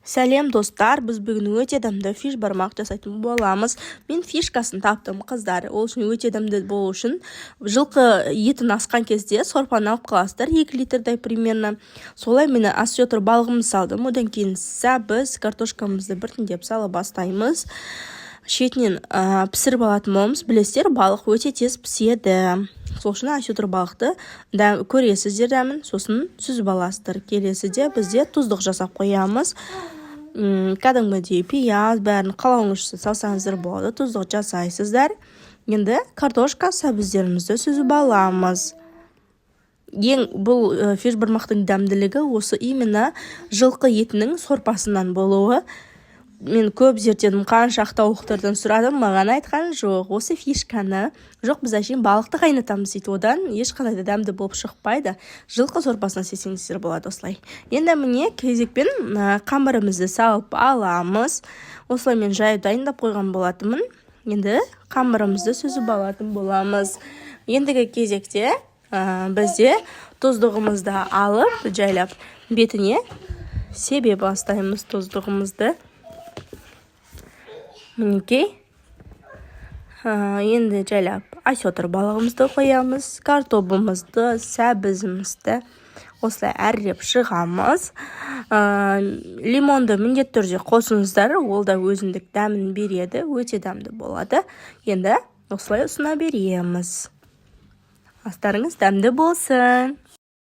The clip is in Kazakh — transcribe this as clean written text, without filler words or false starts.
Сәлем достар, біз бүгін өте дәмді фиш бармақ жасайтын боламыз. Мен фишкасын таптым, қыздар. Ол үшін өте дәмді болу үшін жылқы етін асқан кезде сорпаны алып қаласыздар, 2 литрдай примерно. Солай мен осетр балығымды салдым. Одан кейін біз картошкамызды біртіндеп сала бастаймыз. Шетінен пісіріп алатын боламыз. Білесіздер, балық өте тез піседі. Сол үшін осетр балықты көресіздер дәмін, сосын сүзіп аласыздар. Келесіде бізде тұздық жасап қоямыз. Кәдімгідей пияз бәрін қалауыңызды салсаңыздар болады, тұздық жасайсыздар. Енді картошка сәбіздерімізді сүзіп аламыз. Бұл фиш бармақтың дәмділігі осы именно жылқы етінің сорпасынан болуы. Мен көп зерттедім, қанша тауықтардан сұрадым, маған айтқан жоқ. Осы фишканы жоқ, біз әшейін балықты қайнатамыз дейді, одан ешқандай да дәмді болып шықпайды. Жылқы сорпасына сесеңіздер болады осылай. Енді міне кезекпен қамырымызды салып аламыз. Осылай мен жайып дайындап қойған болатынмын. Енді қамырымызды сүзіп алатын боламыз. Ендігі кезекте бізде тұздығымызды алып, жайлап бетіне себе бастаймыз тұздығымызды. Мінекей, енді жайлап осетр балығымызды қоямыз, картобымызды, сәбізімізді осылай әріреп шығамыз. Лимонды міндетті түрде қосыңыздар, ол да өзіндік дәмін береді, өте дәмді болады. Енді осылай ұсына береміз. Астарыңыз дәмді болсын.